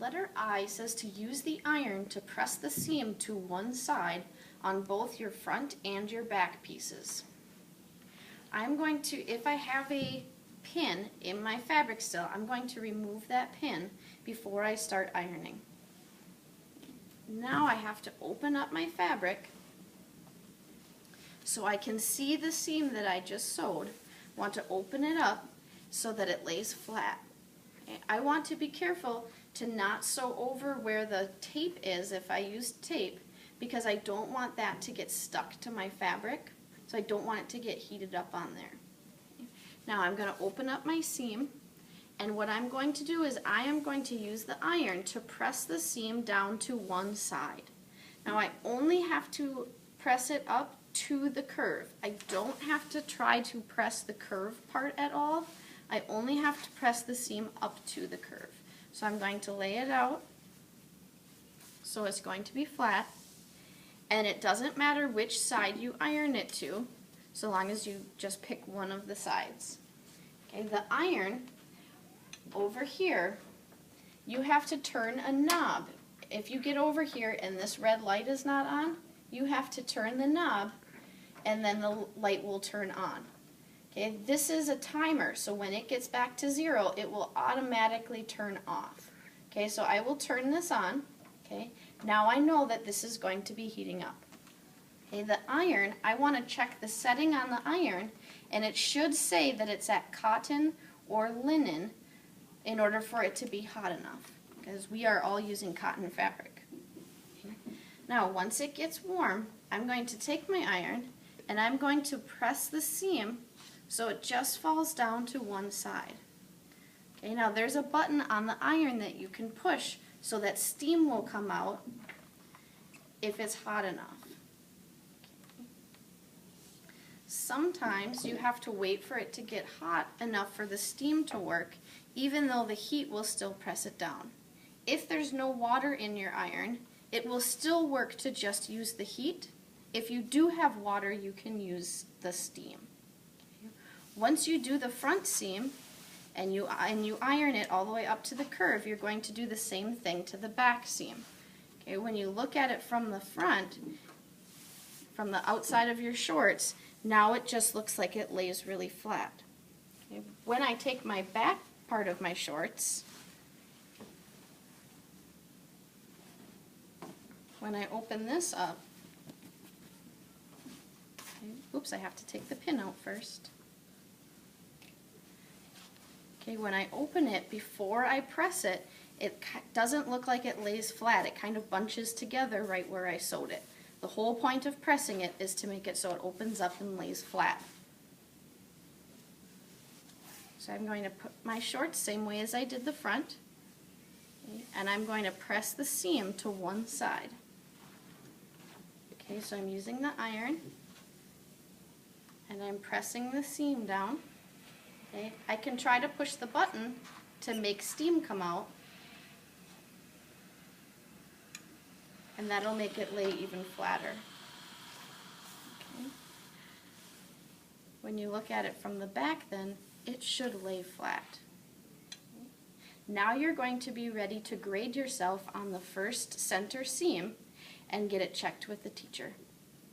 Letter I says to use the iron to press the seam to one side on both your front and your back pieces. I'm going to, if I have a pin in my fabric still, I'm going to remove that pin before I start ironing. Now I have to open up my fabric so I can see the seam that I just sewed. I want to open it up so that it lays flat. Okay. I want to be careful to not sew over where the tape is if I use tape, because I don't want that to get stuck to my fabric, so I don't want it to get heated up on there. Okay. Now I'm going to open up my seam, and what I'm going to do is I am going to use the iron to press the seam down to one side. Now I only have to press it up to the curve. I don't have to try to press the curve part at all. I only have to press the seam up to the curve. So I'm going to lay it out so it's going to be flat, and it doesn't matter which side you iron it to, so long as you just pick one of the sides. Okay, the iron over here, you have to turn a knob. If you get over here and this red light is not on, you have to turn the knob and then the light will turn on. Okay, this is a timer, so when it gets back to 0, it will automatically turn off. Okay, so I will turn this on. Okay, now I know that this is going to be heating up. Okay, the iron, I want to check the setting on the iron, and it should say that it's at cotton or linen in order for it to be hot enough, because we are all using cotton fabric. Okay. Now, once it gets warm, I'm going to take my iron and I'm going to press the seam so it just falls down to one side. Okay, now there's a button on the iron that you can push so that steam will come out if it's hot enough. Okay. Sometimes you have to wait for it to get hot enough for the steam to work, even though the heat will still press it down. If there's no water in your iron, it will still work to just use the heat. If you do have water, you can use the steam. Okay. Once you do the front seam and you iron it all the way up to the curve, you're going to do the same thing to the back seam. Okay, when you look at it from the front, from the outside of your shorts, now it just looks like it lays really flat. Okay. When I take my back part of my shorts, when I open this up, oops, I have to take the pin out first. Okay, when I open it, before I press it, it doesn't look like it lays flat. It kind of bunches together right where I sewed it. The whole point of pressing it is to make it so it opens up and lays flat. So I'm going to put my shorts same way as I did the front, okay, and I'm going to press the seam to one side. Okay, so I'm using the iron, and I'm pressing the seam down. Okay, I can try to push the button to make steam come out, and that'll make it lay even flatter. Okay. When you look at it from the back then, it should lay flat. Okay. Now you're going to be ready to grade yourself on the first center seam and get it checked with the teacher.